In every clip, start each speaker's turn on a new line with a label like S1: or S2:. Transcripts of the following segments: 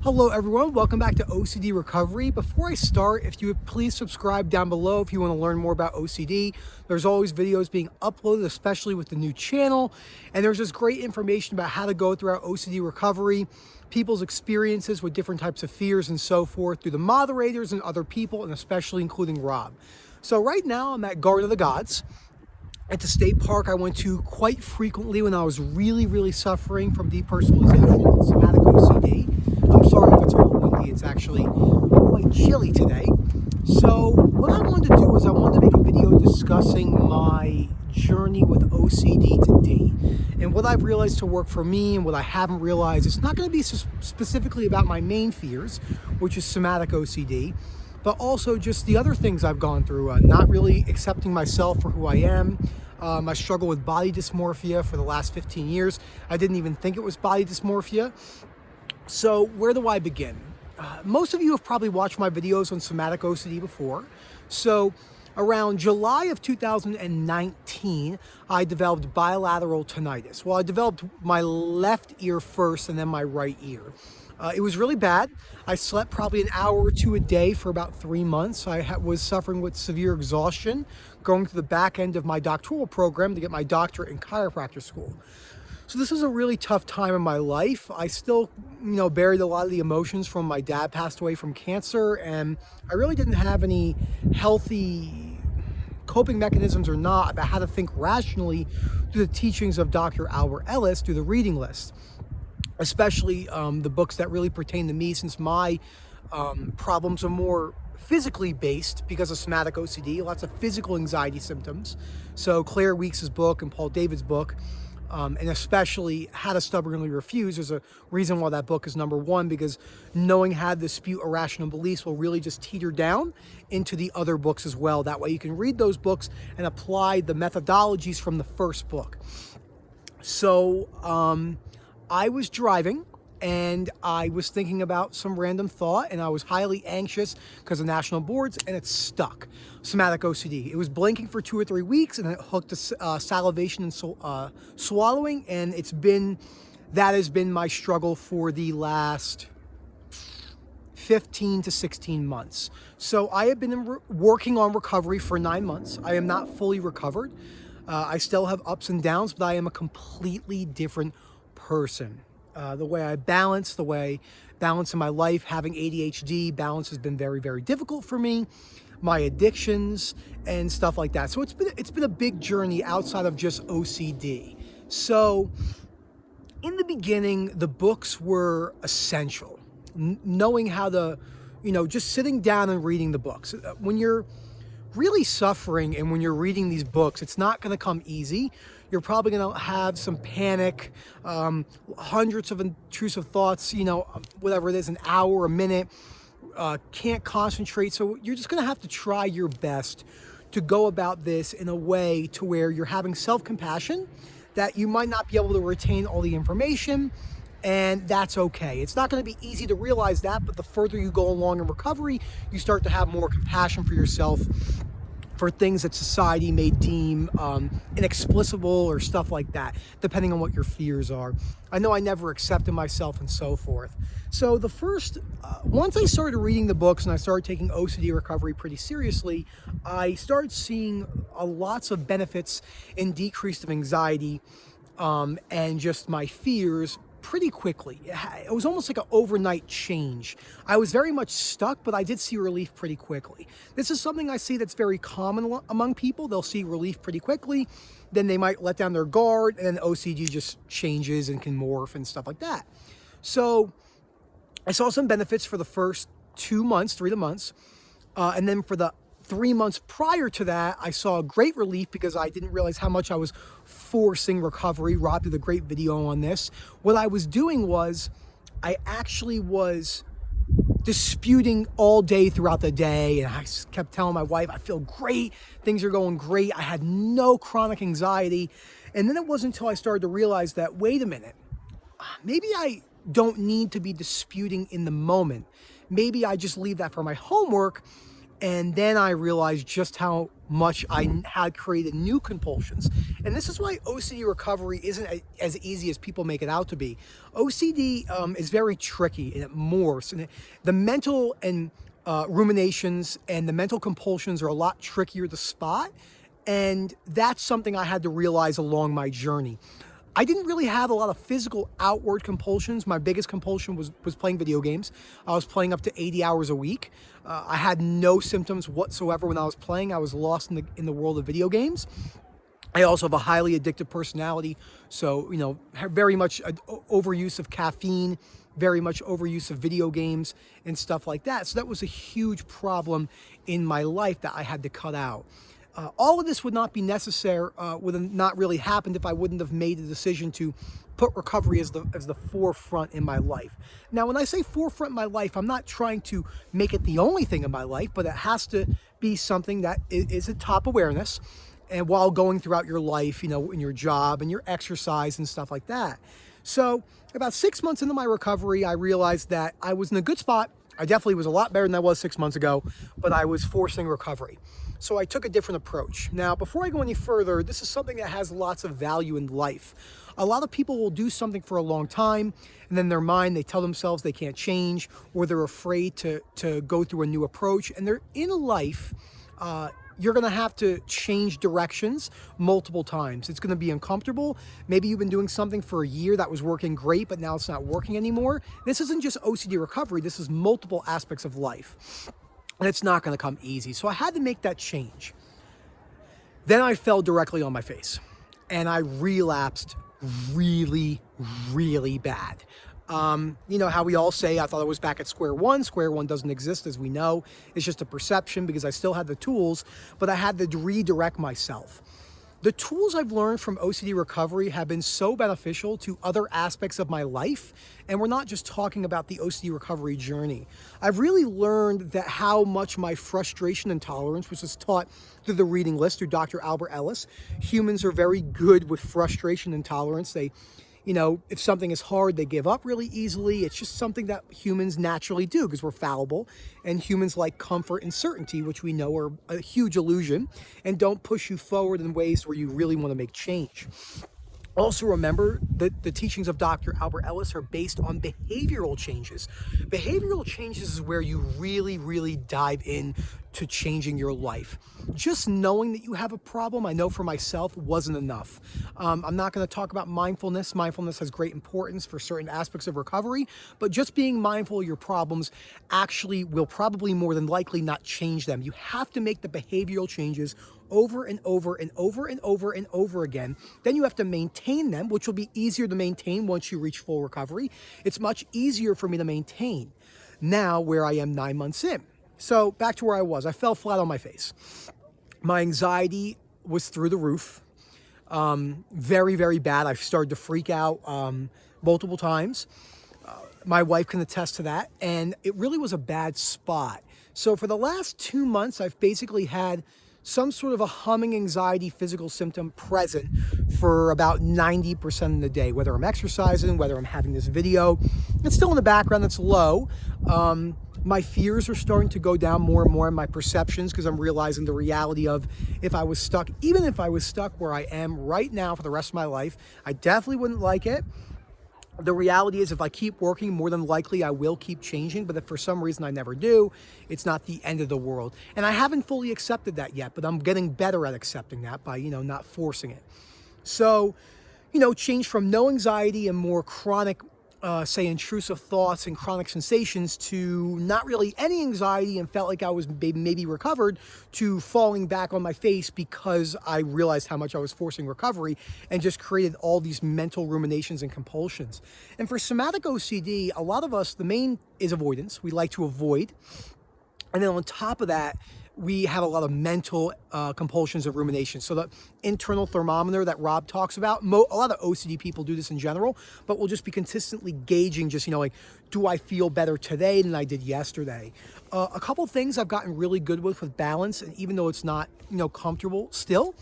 S1: Hello everyone, welcome back to OCD Recovery. Before I start, if you would please subscribe down below if you want to learn more about OCD. There's always videos being uploaded, especially with the new channel. And there's just great information about how to go throughout OCD recovery, people's experiences with different types of fears and so forth through the moderators and other people, and especially including Rob. So right now I'm at Garden of the Gods. It's a state park I went to quite frequently when I was really suffering from depersonalization and somatic OCD. I'm sorry if it's a little windy, it's actually quite chilly today. So what I wanted to do is I wanted to make a video discussing my journey with OCD to date and what I've realized to work for me and what I haven't realized. It's not going to be specifically about my main fears, which is somatic OCD, but also just the other things I've gone through, not really accepting myself for who I am. I struggle with body dysmorphia for the last 15 years. I didn't even think it was body dysmorphia. So where do I begin? Most of you have probably watched my videos on somatic OCD before. So around July of 2019, I developed bilateral tinnitus. Well, I developed my left ear first and then my right ear. It was really bad. I slept probably an hour or two a day for about 3 months. I was suffering with severe exhaustion, going to the back end of my doctoral program to get my doctorate in chiropractor school. So this was a really tough time in my life. I still, buried a lot of the emotions from my dad passed away from cancer, and I really didn't have any healthy coping mechanisms or not about how to think rationally through the teachings of Dr. Albert Ellis through the reading list, especially the books that really pertain to me, since my problems are more physically based because of somatic OCD, lots of physical anxiety symptoms. So Claire Weeks' book and Paul David's book, and especially How to Stubbornly Refuse. There's a reason why that book is #1, because knowing how to dispute irrational beliefs will really just teeter down into the other books as well. That way you can read those books and apply the methodologies from the first book. So I was driving and I was thinking about some random thought, and I was highly anxious because of national boards, and it stuck. Somatic OCD. It was blinking for 2 or 3 weeks, and it hooked to salivation and swallowing, and that has been my struggle for the last 15 to 16 months. So I have been working on recovery for 9 months. I am not fully recovered. I still have ups and downs, but I am a completely different person. The way I balance in my life, having ADHD, balance has been very difficult for me. My addictions and stuff like that. So it's been a big journey outside of just OCD. So in the beginning, the books were essential. Knowing how to, just sitting down and reading the books. When you're really suffering and when you're reading these books, it's not going to come easy. You're probably going to have some panic, hundreds of intrusive thoughts, whatever it is, an hour, a minute, can't concentrate. So you're just going to have to try your best to go about this in a way to where you're having self-compassion, that you might not be able to retain all the information, and that's okay. It's not going to be easy to realize that, but the further you go along in recovery, you start to have more compassion for yourself, for things that society may deem inexplicable or stuff like that, depending on what your fears are. I know I never accepted myself and so forth. So once I started reading the books and I started taking OCD recovery pretty seriously, I started seeing lots of benefits in decrease of anxiety and just my fears pretty quickly. It was almost like an overnight change. I was very much stuck, but I did see relief pretty quickly. This is something I see that's very common among people. They'll see relief pretty quickly, then they might let down their guard, and then OCD just changes and can morph and stuff like that. So I saw some benefits for the first 2 months, 3 months, and then for the 3 months prior to that, I saw great relief because I didn't realize how much I was forcing recovery. Rob did a great video on this. What I was doing was I actually was disputing all day throughout the day, and I kept telling my wife, I feel great, things are going great, I had no chronic anxiety. And then it wasn't until I started to realize that, wait a minute, maybe I don't need to be disputing in the moment. Maybe I just leave that for my homework And then I realized just how much I had created new compulsions. And this is why OCD recovery isn't as easy as people make it out to be. OCD is very tricky, and it morphs. And the mental and ruminations and the mental compulsions are a lot trickier to spot. And that's something I had to realize along my journey. I didn't really have a lot of physical outward compulsions. My biggest compulsion was playing video games. I was playing up to 80 hours a week. I had no symptoms whatsoever when I was playing. I was lost in the world of video games. I also have a highly addictive personality. So, very much overuse of caffeine, very much overuse of video games and stuff like that. So that was a huge problem in my life that I had to cut out. All of this would not be necessary, would have not really happened if I wouldn't have made the decision to put recovery as the forefront in my life. Now, when I say forefront in my life, I'm not trying to make it the only thing in my life, but it has to be something that is a top awareness. And while going throughout your life, in your job and your exercise and stuff like that. So about 6 months into my recovery, I realized that I was in a good spot. I definitely was a lot better than I was 6 months ago, but I was forcing recovery. So I took a different approach. Now, before I go any further, this is something that has lots of value in life. A lot of people will do something for a long time, and then in their mind, they tell themselves they can't change, or they're afraid to go through a new approach. And they're in life, you're going to have to change directions multiple times. It's going to be uncomfortable. Maybe you've been doing something for a year that was working great, but now it's not working anymore. This isn't just OCD recovery. This is multiple aspects of life. And it's not going to come easy. So I had to make that change. Then I fell directly on my face. And I relapsed really, really bad. You know how we all say, I thought I was back at square one. Square one doesn't exist, as we know. It's just a perception because I still had the tools, but I had to redirect myself. The tools I've learned from OCD recovery have been so beneficial to other aspects of my life, and we're not just talking about the OCD recovery journey. I've really learned that how much my frustration and tolerance, which is taught through the reading list through Dr. Albert Ellis, humans are very good with frustration and tolerance. They, if something is hard, they give up really easily. It's just something that humans naturally do because we're fallible, and humans like comfort and certainty, which we know are a huge illusion and don't push you forward in ways where you really want to make change. Also remember that the teachings of Dr. Albert Ellis are based on behavioral changes. Behavioral changes is where you really, really dive in to changing your life. Just knowing that you have a problem, I know for myself, wasn't enough. I'm not going to talk about mindfulness. Mindfulness has great importance for certain aspects of recovery, but just being mindful of your problems actually will probably more than likely not change them. You have to make the behavioral changes over and over and over and over and over again. Then you have to maintain them, which will be easier to maintain once you reach full recovery. It's much easier for me to maintain now where I am 9 months in. So back to where I was. I fell flat on my face. My anxiety was through the roof. Very, very bad. I started to freak out multiple times. My wife can attest to that. And it really was a bad spot. So for the last 2 months, I've basically had some sort of a humming anxiety physical symptom present for about 90% of the day, whether I'm exercising, whether I'm having this video. It's still in the background, it's low. My fears are starting to go down more and more in my perceptions because I'm realizing the reality of even if I was stuck where I am right now for the rest of my life, I definitely wouldn't like it. The reality is if I keep working, more than likely I will keep changing, but if for some reason I never do, it's not the end of the world. And I haven't fully accepted that yet, but I'm getting better at accepting that by, not forcing it. So, change from no anxiety and more chronic, say intrusive thoughts and chronic sensations to not really any anxiety and felt like I was maybe recovered to falling back on my face because I realized how much I was forcing recovery and just created all these mental ruminations and compulsions. And for somatic OCD, a lot of us, the main is avoidance. We like to avoid. And then on top of that, we have a lot of mental compulsions of rumination. So the internal thermometer that Rob talks about, a lot of OCD people do this in general, but we'll just be consistently gauging just, do I feel better today than I did yesterday? A couple things I've gotten really good with balance, and even though it's not, comfortable still,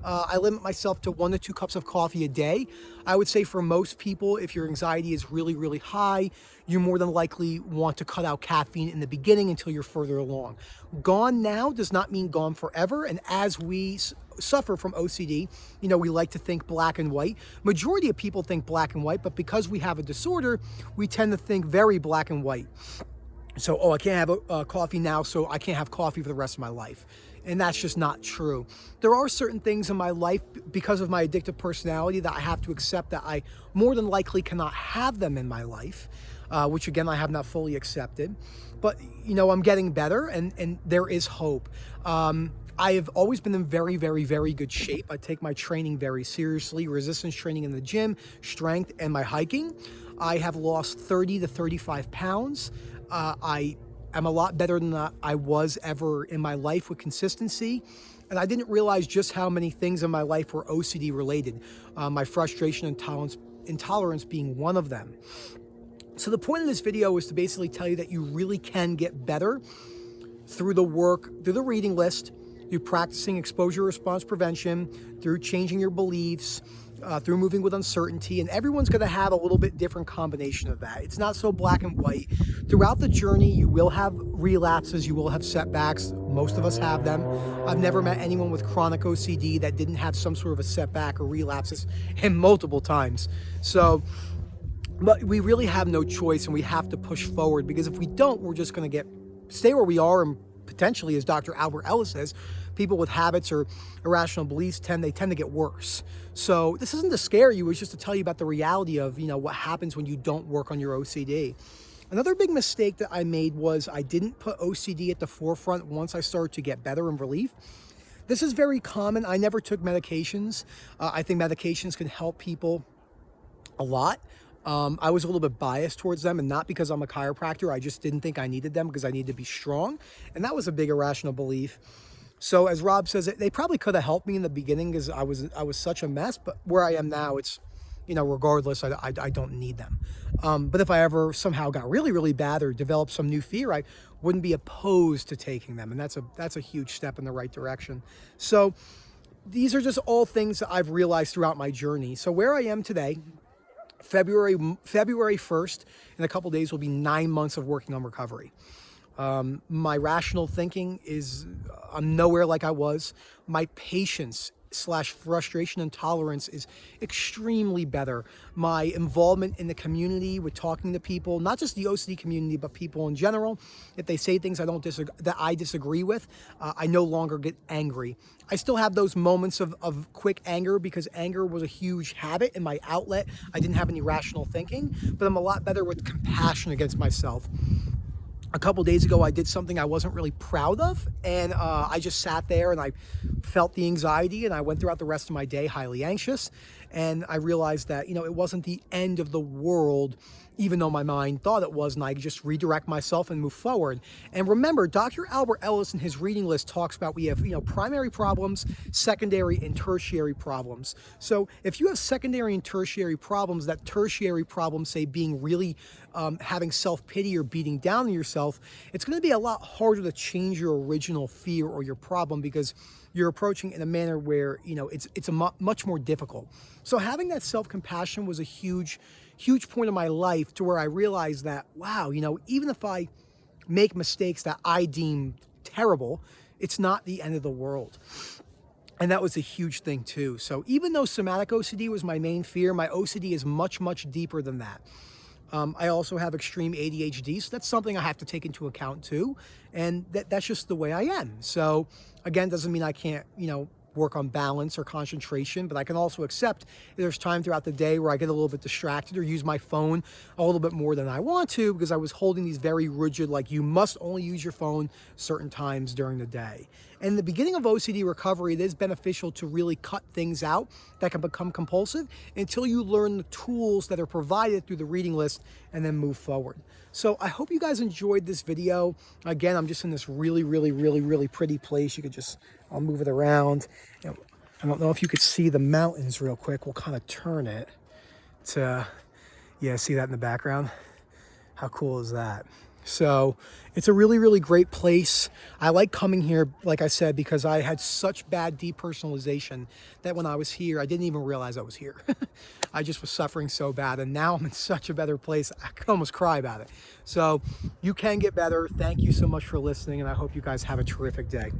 S1: I limit myself to 1 to 2 cups of coffee a day. I would say for most people, if your anxiety is really, really high, you more than likely want to cut out caffeine in the beginning until you're further along. Gone now does not mean gone forever. And as we suffer from OCD, you know, we like to think black and white. Majority of people think black and white, but because we have a disorder, we tend to think very black and white. So, oh, I can't have a coffee now, so I can't have coffee for the rest of my life. And that's just not true. There are certain things in my life, because of my addictive personality, that I have to accept that I more than likely cannot have them in my life, which again, I have not fully accepted. But, you know, I'm getting better, and there is hope. I have always been in very, very, very good shape. I take my training very seriously, resistance training in the gym, strength, and my hiking. I have lost 30 to 35 pounds. I am a lot better than I was ever in my life with consistency. And I didn't realize just how many things in my life were OCD related. My frustration and intolerance being one of them. So the point of this video is to basically tell you that you really can get better through the work, through the reading list, through practicing exposure response prevention, through changing your beliefs, through moving with uncertainty, and everyone's going to have a little bit different combination of that. It's not so black and white. Throughout the journey, you will have relapses, you will have setbacks. Most of us have them. I've never met anyone with chronic OCD that didn't have some sort of a setback or relapses, and multiple times. So, but we really have no choice, and we have to push forward, because if we don't, we're just going to stay where we are, and potentially, as Dr. Albert Ellis says, people with habits or irrational beliefs tend to get worse. So this isn't to scare you, it's just to tell you about the reality of, you know, what happens when you don't work on your OCD. Another big mistake that I made was I didn't put OCD at the forefront once I started to get better and relief. This is very common. I never took medications. I think medications can help people a lot. I was a little bit biased towards them, and not because I'm a chiropractor. I just didn't think I needed them because I needed to be strong. And that was a big irrational belief. So as Rob says, they probably could have helped me in the beginning because I was such a mess. But where I am now, it's, you know, regardless, I don't need them. But if I ever somehow got really, really bad or developed some new fear, I wouldn't be opposed to taking them. And that's a huge step in the right direction. So these are just all things that I've realized throughout my journey. So where I am today, February 1st, in a couple days, will be 9 months of working on recovery. My rational thinking is, I'm nowhere like I was. My patience / frustration and tolerance is extremely better. My involvement in the community with talking to people, not just the OCD community, but people in general, if they say things that I disagree with, I no longer get angry. I still have those moments of quick anger, because anger was a huge habit in my outlet. I didn't have any rational thinking, but I'm a lot better with compassion against myself. A couple days ago, I did something I wasn't really proud of, and I just sat there and I felt the anxiety, and I went throughout the rest of my day highly anxious. And I realized that, you know, it wasn't the end of the world, even though my mind thought it was, and I just redirect myself and move forward. And remember, Dr. Albert Ellis in his reading list talks about we have, you know, primary problems, secondary and tertiary problems. So if you have secondary and tertiary problems, that tertiary problem, say being really having self-pity or beating down on yourself, it's going to be a lot harder to change your original fear or your problem, because you're approaching it in a manner where, you know, it's much more difficult. So having that self-compassion was a huge point in my life, to where I realized that, wow, you know, even if I make mistakes that I deem terrible, it's not the end of the world. And that was a huge thing too. So even though somatic OCD was my main fear, my OCD is much, much deeper than that. I also have extreme ADHD, so that's something I have to take into account too. And that's just the way I am. So again, doesn't mean I can't, you know, work on balance or concentration, but I can also accept there's time throughout the day where I get a little bit distracted or use my phone a little bit more than I want to, because I was holding these very rigid, like, you must only use your phone certain times during the day. And in the beginning of OCD recovery, it is beneficial to really cut things out that can become compulsive until you learn the tools that are provided through the reading list, and then move forward. So I hope you guys enjoyed this video. Again, I'm just in this really, really, really, really pretty place. You could just, I'll move it around. You know, I don't know if you could see the mountains real quick. We'll kind of turn it to, yeah, see that in the background? How cool is that? So it's a really, really great place. I like coming here, like I said, because I had such bad depersonalization that when I was here, I didn't even realize I was here. I just was suffering so bad. And now I'm in such a better place. I could almost cry about it. So you can get better. Thank you so much for listening. And I hope you guys have a terrific day.